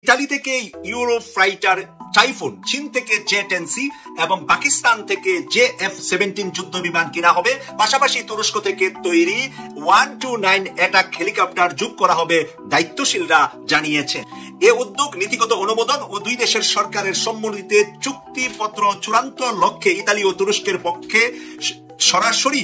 Italy থেকে Eurofighter typhoon, চীন থেকে জে-10C এবং পাকিস্তান থেকে JF-17 যুদ্ধ বিমান কিনা হবে। পাশাপাশি তুরস্ক থেকে তৈরি 129 অ্যাটাক হেলিকপ্টার যোগ করা হবে, দায়িত্বশীলরা জানিয়েছে। এ উদ্যোগ নীতিগত অনুমোদন ও দুই দেশের সরকারের সম্মতিতে চুক্তিপত্র চূড়ান্ত লক্ষ্যে ইতালি ও তুরস্কের পক্ষে সরাসরি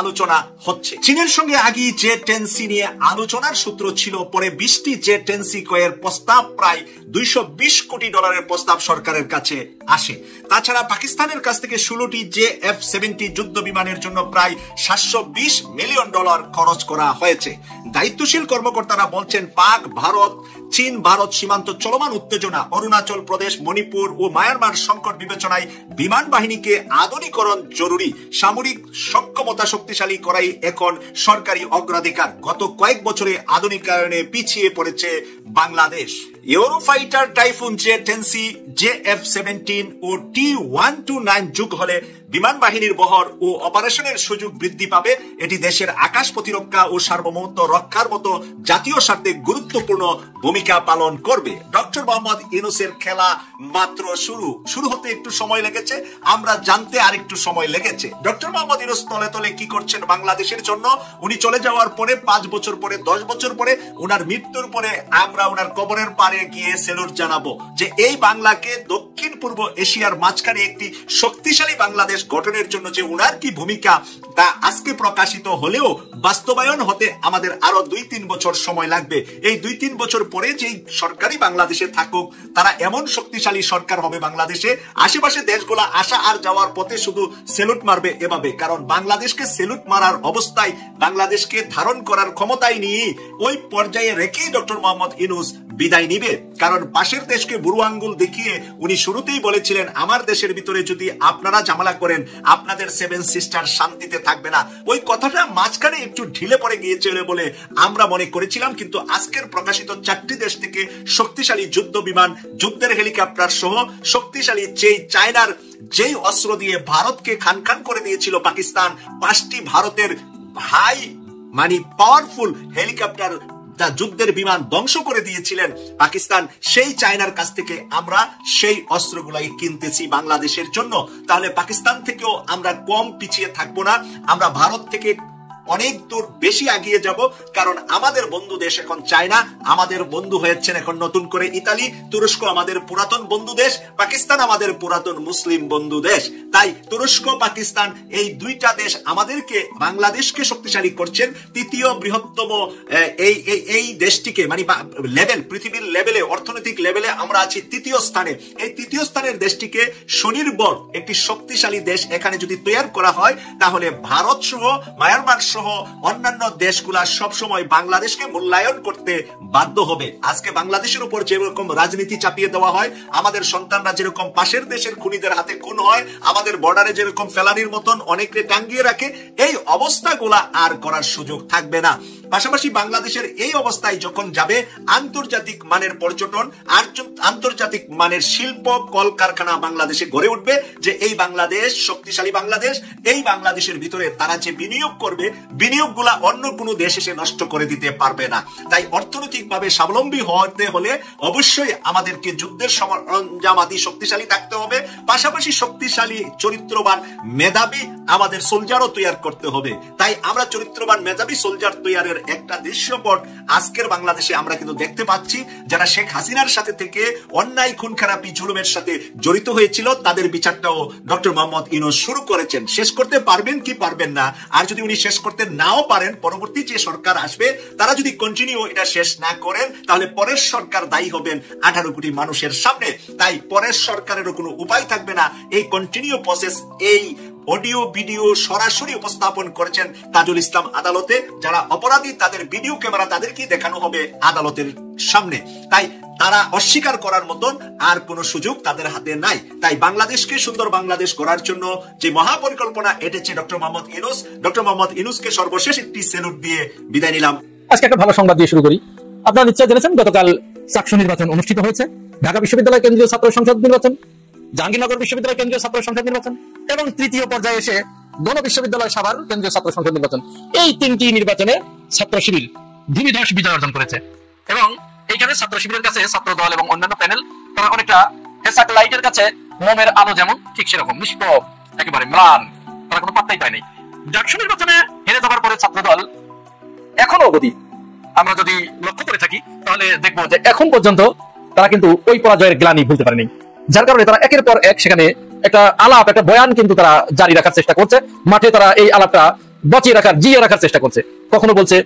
আলোচনা হচ্ছে। চীনের সঙ্গে আগে জে-10C নিয়ে আলোচনার সূত্র ছিল, পরে 20টি জে-10C ক্রয়ের প্রস্তাব প্রায় $220 কোটি প্রস্তাব সরকারের কাছে আসে। তাছাড়া পাকিস্তানের কাছ থেকে 16টি JF-17 যুদ্ধ বিমানের জন্য প্রায় $720 মিলিয়ন খরচ করা হয়েছে। দায়িত্বশীল কর্মকর্তারা বলছেন, পাক ভারত চীন ভারত সীমান্ত চলমান উত্তেজনা, অরুণাচল প্রদেশ, মণিপুর ও মায়ানমার সংকট বিবেচনায় বিমান বাহিনীকে আধুনিকরণ জরুরি। সামরিক সক্ষমতা শক্তিশালী করাই এখন সরকারি অগ্রাধিকার। গত কয়েক বছরে আধুনিকায়নে পিছিয়ে পড়েছে বাংলাদেশ। ইউরোফাইটার টাইফুন, জে-10C, JF-17 ও T-129 যুগ হলে বিমান বাহিনীর বহর ও অপারেশনের সুযোগ বৃদ্ধি পাবে। এটি দেশের আকাশ প্রতিরক্ষা ও সার্বভৌমত্ব রক্ষার মতো জাতীয় স্বার্থে গুরুত্বপূর্ণ ভূমিকা পালন করবে। ডক্টর মোহাম্মদ ইউনূসের খেলা মাত্র শুরু হতে একটু সময় লেগেছে, আমরা জানতে আর একটু সময় লেগেছে। ডক্টর মোহাম্মদ ইউনূস তলে তলে কি করছেন বাংলাদেশের জন্য। উনি চলে যাওয়ার পরে 5 বছর পরে, 10 বছর পরে, উনার মৃত্যুর পরে আমরা উনার কবরের পারে গিয়ে সেলুট জানাবো যে এই বাংলাকে দক্ষিণ পূর্ব এশিয়ার মাঝখানে একটি শক্তিশালী বাংলাদেশ গঠনের জন্য যে উনার কি ভূমিকা, তা আজকে প্রকাশিত হলেও বাস্তবায়ন হতে আমাদের আরো 2-3 বছর সময় লাগবে। এই 2-3 বছর পরে যেই সরকারি বাংলাদেশে থাকুক, তারা এমন শক্তিশালী সরকার হবে বাংলাদেশে, আশেপাশে দেশগুলা আসা আর যাওয়ার পথে শুধু সেলুট মারবে এভাবে। কারণ বাংলাদেশকে সেলুট মারার অবস্থায়, বাংলাদেশকে ধারণ করার ক্ষমতায় নিয়ে ওই পর্যায়ে রেখেই ডক্টর মোহাম্মদ ইউনূস বিদায় নিবে। কারণ পাশের দেশকে বুড়ো আঙ্গুল দেখিয়ে উনি শুরুতেই বলেছিলেন, আমার দেশের ভিতরে যদি আপনারা ঝামেলা করেন, আপনাদের 7 সিস্টার শান্তিতে থাকবে না। ওই কথাটা মাঝখানে একটু ঢিলে পড়ে গিয়েছিল বলে আমরা মনে করেছিলাম, কিন্তু আজকের প্রকাশিত 4টি দেশ থেকে শক্তিশালী যুদ্ধ বিমান, যুদ্ধের হেলিকপ্টার সহ শক্তিশালী চায়নার যেই অস্ত্র দিয়ে ভারতকে খান খান করে দিয়েছিল পাকিস্তান, 5টি ভারতের পাওয়ারফুল হেলিকপ্টার যুদ্ধের বিমান ধ্বংস করে দিয়েছিলেন পাকিস্তান, সেই চায়নার কাছ থেকে আমরা সেই অস্ত্রগুলাই কিনতেছি বাংলাদেশের জন্য। তাহলে পাকিস্তান থেকেও আমরা কম পিছিয়ে থাকবো না, আমরা ভারত থেকে অনেক দূর বেশি এগিয়ে যাব। কারণ আমাদের বন্ধু দেশ এখন চায়না, আমাদের বন্ধু হয়েছেন এখন নতুন করে ইতালি, তুরস্ক আমাদের পুরাতন বন্ধু দেশ, পাকিস্তান আমাদের পুরাতন মুসলিম বন্ধু দেশ। তাই তুরস্ক, পাকিস্তান এই দুইটা দেশ আমাদেরকে, বাংলাদেশকে শক্তিশালী করছেন। তৃতীয় বৃহত্তম এই দেশটিকে লেভেল, পৃথিবীর লেভেলে, অর্থনৈতিক লেভেলে আমরা আছি 3য় স্থানে। এই 3য় স্থানের দেশটিকে স্বনির্ভর একটি শক্তিশালী দেশ এখানে যদি তৈরি করা হয়, তাহলে ভারত সহ, মায়ানমার সহ অন্যান্য দেশগুলা সবসময় বাংলাদেশকে মূল্যায়ন করতে বাধ্য হবে। আজকে বাংলাদেশের উপর যেরকম রাজনীতি চাপিয়ে দেওয়া হয়, আমাদের সন্তানরা যেরকম পাশের দেশের খুনিদের হাতে খুন হয়, আমাদের বর্ডারে যেরকম ফেলানির মতন অনেকে টাঙ্গিয়ে রাখে, এই অবস্থাগুলা আর করার সুযোগ থাকবে না। পাশাপাশি বাংলাদেশের এই অবস্থায় যখন যাবে, আন্তর্জাতিক মানের পর্যটন আর আন্তর্জাতিক মানের শিল্প কলকারখানা বাংলাদেশে গড়ে উঠবে, যে এই বাংলাদেশ শক্তিশালী বাংলাদেশ, এই বাংলাদেশের ভিতরে তারা যে বিনিয়োগ করবে, বিনিয়োগগুলা অন্য কোনো দেশ এসে নষ্ট করে দিতে পারবে না। তাই অর্থনৈতিকভাবে স্বাবলম্বী হতে হলে অবশ্যই আমাদেরকে যুদ্ধের সরঞ্জামাদি শক্তিশালী থাকতে হবে। পাশাপাশি শক্তিশালী চরিত্রবান মেধাবী আমাদের সোলজারও তৈরি করতে হবে। তাই আমরা চরিত্রবান মেধাবী সোলজার তৈরির একটা দৃশ্যপট আজকের বাংলাদেশে আমরা কিন্তু দেখতে পাচ্ছি। যারা শেখ হাসিনার সাথে থেকে অন্যায় খুন খারাপি জুলুমের সাথে জড়িত হয়েছিল, তাদের বিচারটাও ডক্টর মোহাম্মদ ইউনূস শুরু করেছেন। শেষ করতে পারবেন কি পারবেন না, আর যদি উনি শেষ করতে নাও পারেন, পরবর্তী যে সরকার আসবে তারা যদি কন্টিনিউ এটা শেষ না করেন, তাহলে পরের সরকার দায়ী হবেন 18 কোটি মানুষের সামনে। তাই পরের সরকারেরও কোনো উপায় থাকবে না। এই কন্টিনিউ প্রসেস, এই অডিও ভিডিও সরাসরি উপস্থাপন করেছেন তাজুল ইসলাম আদালতে। যারা অপরাধী তাদের ভিডিও ক্যামেরা তাদেরকেই দেখানো হবে আদালতের সামনে। তাই তারা অস্বীকার করার মতন আর কোনো সুযোগ তাদের হাতে নাই। তাই বাংলাদেশকে সুন্দর বাংলাদেশ গড়ার জন্য যে মহাপরিকল্পনা এটেছে ডক্টর মোহাম্মদ ইউনূস, ডক্টর মোহাম্মদ ইউনূসকে সর্বশেষ একটি সেলুট দিয়ে বিদায় নিলাম। আজকে একটা ভালো সংবাদ দিয়ে শুরু করি। আপনারা নিশ্চয় জেনেছেন, গতকাল চাকসু নির্বাচন অনুষ্ঠিত হয়েছে। ঢাকা বিশ্ববিদ্যালয় কেন্দ্রীয় ছাত্র সংসদ নির্বাচন, জাহাঙ্গীরনগর বিশ্ববিদ্যালয় কেন্দ্রীয় ছাত্র সংসদ নির্বাচন এবং 3য় পর্যায়ে এসে গণ বিশ্ববিদ্যালয় সাভার কেন্দ্রীয় ছাত্র সংসদ নির্বাচন। এই 3টি নির্বাচনে ছাত্র শিবির ভূমিধস বিজয় অর্জন করেছে এবং এইখানে ছাত্র শিবিরের কাছে ছাত্র দল এবং অন্যান্য প্যানেল তারা অনেকটা হেসাক লাইটের কাছে মোমের আলো যেমন ঠিক সেরকম নিষ্প্রভ, একেবারে ম্লান, তারা কোনো পাত্তাই পায়নি। ডাকসু নির্বাচনে হেরে যাবার পরে ছাত্র দল এখনো অবধি আমরা যদি লক্ষ্য করে থাকি তাহলে দেখবো যে এখন পর্যন্ত তারা কিন্তু ওই পরাজয়ের গ্লানি ভুলতে পারেনি, যার কারণে তারা একের পর এক সেখানে একটা আলাপ, একটা বয়ান কিন্তু তারা জারি রাখার চেষ্টা করছে। মাঠে তারা এই আলাপটা বাঁচিয়ে রাখার, জিয়ে রাখার চেষ্টা করছে। কখনো বলছে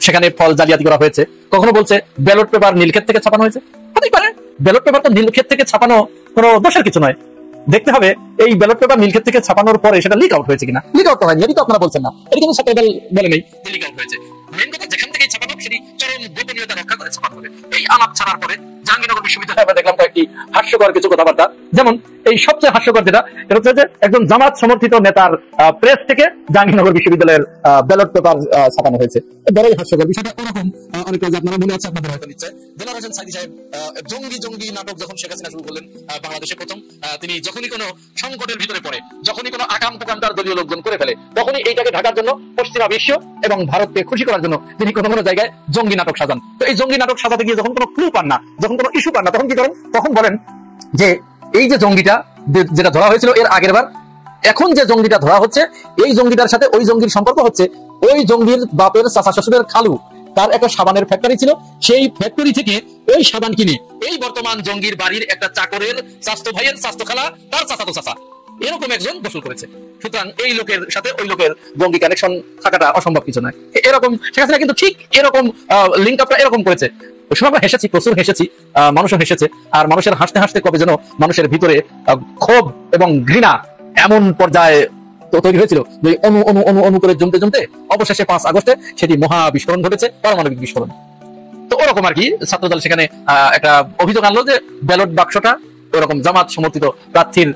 সেখানে ফল জালিয়াতি করা হয়েছে, কখনো বলছে ব্যালট পেপার নীলক্ষেত থেকে ছাপানো হয়েছে। হতেই পারে, ব্যালট পেপার তো নীলক্ষেত থেকে ছাপানো কোনো দোষের কিছু নয়। দেখতে হবে এই ব্যালট পেপার নীলক্ষেত থেকে ছাপানোর পরে সেটা লিক আউট হয়েছে কিনা। লিক আউট হয়নি, এটি তো আপনারা বলছেন না, এটি কিন্তু ছাত্রদল বলে নেই লিক আউট হয়েছে। মেন কথা যেখান থেকে ছাপানো সেটি চরম গোপনীয়তা রক্ষা করে ছাপানো হবে। এই আলাপ ছাড়ার পরে জাহাঙ্গীরনগর বিশ্ববিদ্যালয়ে আমরা দেখলাম কয়েকটি হাস্যকর কিছু কথাবার্তা। যেমন এই সবচেয়ে হাস্যকর যেটা, এটা হচ্ছে যে একজন জামাত সমর্থিত নেতার প্রেস থেকে জাহাঙ্গীরনগর বিশ্ববিদ্যালয়ের ব্যালট পেপার ছাপানো হয়েছে। বড়ই হাস্যকর বিষয়টা। ওরকম অনেক কাজ আপনারা মনে আছে আপনাদের হয়তো নিশ্চয়, দেলোয়ার হোসেন সাইদি সাহেব জঙ্গি নাটক যখন শেখ হাসিনা শুরু করলেন বাংলাদেশে প্রথম, তিনি যখনই কোনো সংকটের ভিতরে পড়ে, যখনই কোনো আকাম কুকাম তার দলীয় লোকজন করে ফেলে, তখনই এইটাকে ঢাকার জন্য পশ্চিমা বিশ্ব এবং ভারতকে খুশি করার জন্য তিনি কোনো কোনো জায়গায় জঙ্গি নাটক সাজান। তো এই জঙ্গি নাটক সাজাতে গিয়ে যখন কোনো ক্লু পান না, যখন কোনো ইস্যু পান না, তখন কি করেন? তখন বলেন যে এই যে জঙ্গিটা যেটা ধরা হয়েছিল এর আগের বার, এখন যে জঙ্গিটা ধরা হচ্ছে এই জঙ্গিটার সাথে ওই জঙ্গির সম্পর্ক হচ্ছে ওই জঙ্গির বাপের চাচা শ্বশুরের খালু, তার একটা সাবানের ফ্যাক্টরি ছিল, সেই ফ্যাক্টরি থেকে ওই সাবান কিনে এই বর্তমান জঙ্গির বাড়ির একটা চাকরের স্বাস্থ্য ভাইয়ের স্বাস্থ্য খালা তার চাচাতো চাচা এরকম একজন গোসল করেছে। সুতরাং এই লোকের সাথে ওই লোকের জঙ্গি কানেকশন থাকাটা অসম্ভব কিছু নয়। এরকম শেখ হাসিনা কিন্তু ঠিক এরকম লিঙ্ক আপটা এরকম করেছে। ওই সময় আমরা হেসেছি, প্রচুর হেসেছি, মানুষও হেসেছে। আর মানুষের হাসতে হাসতে কবে যেন মানুষের ভিতরে ক্ষোভ এবং ঘৃণা এমন পর্যায়ে তৈরি হয়েছিল যে অনু অনু অনু অনু করে জমতে জমতে অবশেষে 5 আগস্টে সেটি মহা বিস্ফোরণ ঘটেছে, পারমাণবিক বিস্ফোরণ। তো ওরকম আর কি ছাত্রদল সেখানে একটা অভিযোগ আনলো যে ব্যালট বাক্সটা ওরকম জামাত সমর্থিত প্রার্থীর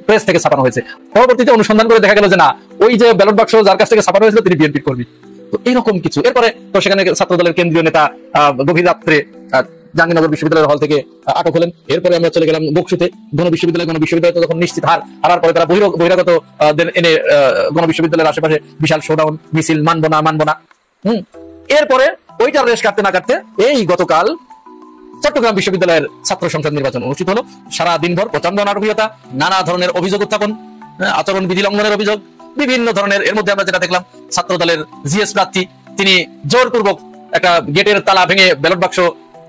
প্রেস থেকে ছাপানো হয়েছে। পরবর্তীতে অনুসন্ধান করে দেখা গেল যে না, ওই যে ব্যালট বাক্স যার কাছ থেকে ছাপানো হয়েছিল তিনি বিএনপির কর্মী। তো এরকম কিছু। এরপরে তো সেখানে ছাত্রদলের কেন্দ্রীয় নেতা গভীর রাত্রে জাহাঙ্গীরনগর বিশ্ববিদ্যালয়ের হল থেকে আটক হলেন। এরপরে আমরা চলে গেলাম গণবিশ্ববিদ্যালয়। গণবিশ্ববিদ্যালয় যখন নিশ্চিত হারার পরে তারা বহিরাগত এনে গণবিশ্ববিদ্যালয়ের আশেপাশে বিশাল শোডাউন মিছিল, মানবো না। এরপরে ওইটার রেশ কাটতে না কাটতে এই গতকাল চট্টগ্রাম বিশ্ববিদ্যালয়ের ছাত্র সংসদ নির্বাচন অনুষ্ঠিত হলো। সারা দিনভর প্রচন্ড নাটকীয়তা, নানা ধরনের অভিযোগ উত্থাপন, আচরণ বিধি লঙ্ঘনের অভিযোগ, বিভিন্ন ধরনের। এর মধ্যে আমরা যেটা দেখলাম, ছাত্র দলের জিএস প্রার্থী তিনি জোরপূর্বক একটা গেটের তালা ভেঙে ব্যালট বাক্স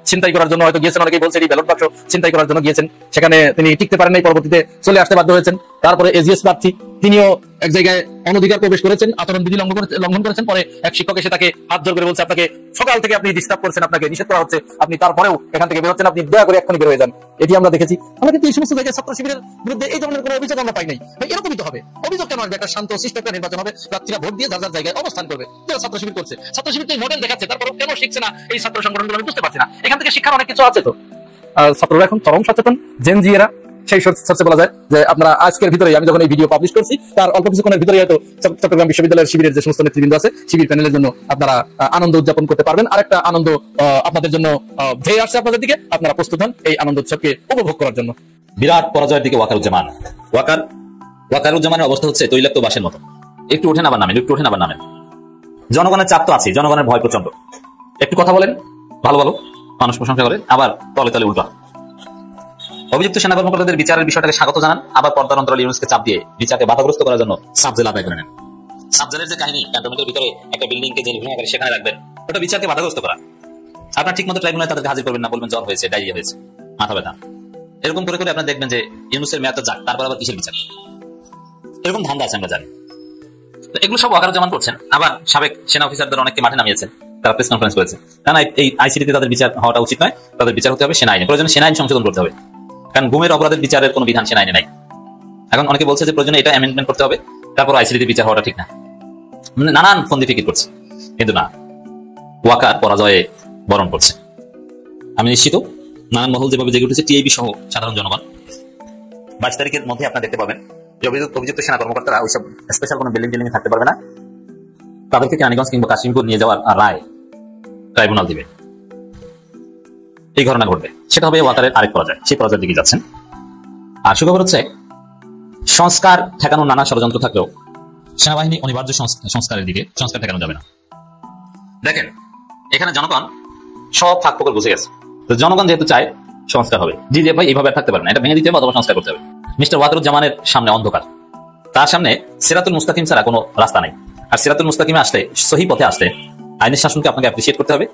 ছিনতাই করার জন্য হয়তো গিয়েছেন, অনেকেই বলছে এই ব্যালট বাক্স ছিনতাই করার জন্য গিয়েছেন। সেখানে তিনি টিকতে পারেন নাই, পরবর্তীতে চলে আসতে বাধ্য হয়েছেন। তারপরে এজিএস প্রার্থী তিনিও এক জায়গায় অনধিকার প্রবেশ করেছেন, আচরণ বিধি লঙ্ঘন করেছেন। পরে এক শিক্ষক এসে তাকে হাত জোর করে বলছে আপনাকে সকাল থেকে আপনি ডিস্টার্ব করছেন, আপনাকে নিষেধ করা হচ্ছে, আপনি তারপরেও এখান থেকে বের হচ্ছেন, আপনি দয়া করে এক্ষুনি বের হয়ে যান। এটি আমরা দেখেছি। আমরা কিন্তু এই সমস্ত জায়গায় ছাত্র শিবিরের বিরুদ্ধে এই ধরনের কোনো অভিযোগ আমরা পাই নাই। ভাই এরকমই তো হবে। অভিযোগ কেন আসবে? একটা শান্ত শিষ্ট একটা নির্বাচন হবে, প্রার্থীরা ভোট দিয়ে যার যার জায়গায় অবস্থান করবে। যারা ছাত্র শিবির করছে, ছাত্র শিবির তো মডেল দেখাচ্ছে, তারপর কেন শিখছে না এই ছাত্র সংগঠনগুলো আমি বুঝতে পারছি না। এখান থেকে শিক্ষার অনেক কিছু আছে। তো ছাত্ররা এখন চরম সচেতন, জেনজিয়েরা। সেই সত্যি বলা যায় যে আপনারা আজকের ভিতরে, আমি যখন এই ভিডিও পাবলিশ করছি তার অল্প কিছুক্ষণের ভিতরে হয়তো চট্টগ্রাম বিশ্ববিদ্যালয়ের শিবিরের যে সমস্ত নেতৃবৃন্দ আছে, শিবির প্যানেলের জন্য আপনারা আনন্দ উদযাপন করতে পারবেন। আরেকটা আনন্দ আপনাদের জন্য ধেয়ে আসছে আপনাদের দিকে। আপনারা প্রস্তুত হন এই আনন্দ উৎসবকে উপভোগ করার জন্য। বিরাট পরাজয়ের দিকে ওয়াকারুজ্জামান। ওয়াকারুজ্জামানের অবস্থা হচ্ছে তৈলাক্ত বাসের মতো, একটু ওঠেন আবার নামেন, একটু ওঠেন আবার নামেন। জনগণের চাপ তো আছে, জনগণের ভয় প্রচন্ড। একটু কথা বলেন, ভালো মানুষ প্রশংসা করেন, আবার তলে তলে উল্টা। অভিযুক্ত সেনা কর্মকর্তাদের বিচারের বিষয়টাকে স্বাগত জানান, আবার পর্দার অন্তরাল ইউনুসকে চাপ দিয়ে বিচারকে বাধাগ্রস্ত করার জন্য সাবজেল আদায় করে নেন। সাবজেলের যে কাহিনী, ক্যান্টনমেন্টের ভিতরে একটা বিল্ডিং কে যে ভূমিকা সেখানে রাখবেন, ওটা বিচারকে বাধাগ্রস্ত করা। আপনার ঠিক মতো ট্রাইব্যুনালে তাদেরকে হাজির করবেন না, বলবেন জ্বর হয়েছে, ডায়রিয়া হয়েছে, মাথা ব্যথা। এরকম করে করে আপনারা দেখবেন যে ইউনুসের মেয়াদ তো যাক, তারপর আবার কিসের বিচার? এরকম ধান্দা আছে, আমরা জানি। এগুলো সব ওয়াকারুজ্জামান করছেন। আবার সাবেক সেনা অফিসারদের অনেককে মাঠে নামিয়েছেন, তারা প্রেস কনফারেন্স করেছে। না, এই আইসিটিতে তাদের বিচার হওয়াটা উচিত নয়, তাদের বিচার হতে হবে সেনা আইনে। প্রয়োজনে সেনা আইন সংশোধন করতে হবে, কারণ গুমের অপরাধের বিচারের কোনো বিধান সেনা আইনে নাই। এখন অনেকে বলছে যে প্রয়োজনে এটা অ্যামেন্ডমেন্ট করতে হবে, তারপর আইসিটিতে বিচার হওয়াটা ঠিক না। নানান ফন্দি ফিকির করছে, কিন্তু না, ওয়াকার পরাজয়ে বরণ করছে। আমি নিশ্চিত নানান মহল যেভাবে জেগে উঠেছে, টিআইবি সহ সাধারণ জনগণ 22 তারিখের মধ্যে আপনারা দেখতে পাবেন যে অভিযুক্ত সেনা কর্মকর্তারা ওইসব স্পেশাল কোনো বিল্ডিং থাকতে পারবে না, তাদেরকে কেরানীগঞ্জ কিংবা কাশিমপুর নিয়ে যাওয়ার রায় ট্রাইব্যুনাল দিবে। এই ঘটনা ঘটবে, সেটা হবে ওয়াকারের আরেক পরাজয়। সেই পরাজয়ের দিকে যাচ্ছেন। আর সুখবর হচ্ছে, সংস্কার ঠেকানোর নানা ষড়যন্ত্র থাকলেও সেনাবাহিনী অনিবার্য সংস্কার ঠেকানো যাবে না। দেখেন, এখানে জনগণ সব ফাঁক ফোকর বুঝে গেছে। তো জনগণ যেহেতু চায় সংস্কার হবে, ডিজিএফআই এইভাবে আর থাকতে পারে না, এটা ভেঙে দিতে হবে অথবা সংস্কার করতে হবে। মিস্টার ওয়াকারুজ্জামানের সামনে অন্ধকার, তার সামনে সিরাতুল মুস্তাকিম ছাড়া কোনো রাস্তা নাই। আর সিরাতুল মুস্তাকিমে আসলে, সহি পথে আসলে আইনের শাসনকে আপনাকে অ্যাপ্রিসিয়েট করতে হবে,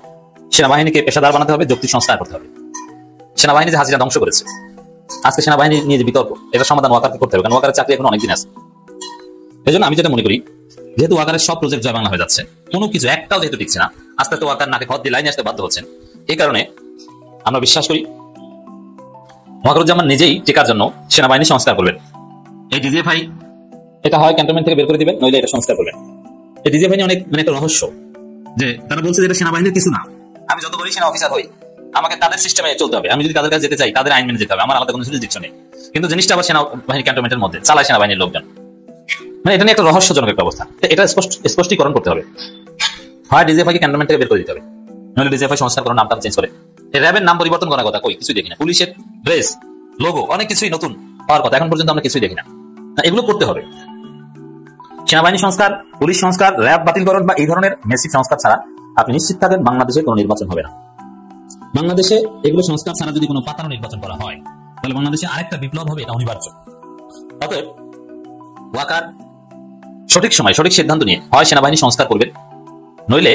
সেনাবাহিনীকে পেশাদার বানাতে হবে, যুক্তি সংস্কার করতে হবে। সেনাবাহিনী যে হাজিরা ধ্বংস করেছে, আজকে সেনাবাহিনী নিয়ে যে বিতর্ক, এটা সমাধান ওয়াকারকে করতে হবে, কারণ ওয়াকারের চাকরি এখন অনেকদিন আছে। এই জন্য আমি যেটা মনে করি, যেহেতু ওয়াকারের সব প্রজেক্ট জয় বাংলা হয়ে যাচ্ছে, কোনো কিছু একটাও যেহেতু টিকছে না, আস্তে আস্তে ওয়াকার নাকে খত দিয়ে লাইনে আসতে বাধ্য হচ্ছেন। এই কারণে আমরা বিশ্বাস করি ওয়াকারুজ্জামান নিজেই টেকার জন্য সেনাবাহিনী সংস্কার করবেন। এই ডিজিএফআই এটা হয় ক্যান্টনমেন্ট থেকে বের করে দিবেন, নইলে এটা সংস্কার করবেন। এই ডিজিএফআই নিয়ে অনেক একটা রহস্য, যে তারা বলছে যে এটা সেনাবাহিনীর কিছু না। আমি যত বড়ই সেনা অফিসার হই, আমাকে তাদের সিস্টেমে চলতে হবে। আমি যদি তাদের কাছে যেতে চাই, তাদের আইন মেনে যেতে হবে, আমার আলাদা কোনো জুরিসডিকশন নেই। কিন্তু জিনিসটা আবার সেনাবাহিনী ক্যান্টনমেন্টের মধ্যে চালায় সেনাবাহিনীর লোকজন। মানে এটা নিয়ে একটা রহস্যজনক একটা অবস্থা। এটা স্পষ্টীকরণ করতে হবে। হয় ডিজিএফআই কে ক্যান্টনমেন্ট থেকে বের করে দিতে হবে, নইলে ডিজিএফআই সংস্কার করার নামটা চেঞ্জ করে। এই র্যাবের নাম পরিবর্তন করার কথা কই কিছুই দেখি না। পুলিশের ড্রেস, লোগো, অনেক কিছুই নতুন হওয়ার কথা, এখন পর্যন্ত আমরা কিছুই দেখি না। এগুলো করতে হবে। সেনাবাহিনী সংস্কার, পুলিশ সংস্কার, র্যাব বাতিলকরণ বা এই ধরনের মেসিভ সংস্কার ছাড়া আপনি নিশ্চিত থাকেন বাংলাদেশে কোনো নির্বাচন হবে না। বাংলাদেশে এগুলো সংস্কার ছাড়া যদি কোনো পাতানো নির্বাচন করা হয়, তাহলে বাংলাদেশে আরেকটা বিপ্লব হবে, এটা অনিবার্য। অতএব ওয়াকার সঠিক সময় সঠিক সিদ্ধান্ত নিয়ে হয় সেনাবাহিনী সংস্কার করবেন, নইলে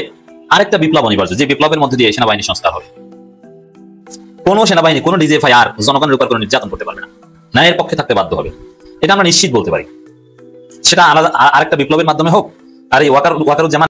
আরেকটা বিপ্লব অনিবার্য, যে বিপ্লবের মধ্যে দিয়ে সেনাবাহিনী সংস্কার হবে। কোন সেনাবাহিনী, কোন ডিজিএফআই আর জনগণের উপর কোনো নির্যাতন করতে পারবে না, ন্যায়ের পক্ষে থাকতে বাধ্য হবে। এটা আমরা নিশ্চিত বলতে পারি। সেটা আলাদা আরেকটা বিপ্লবের মাধ্যমে হোক, আর এই ওয়াকারুজ্জামান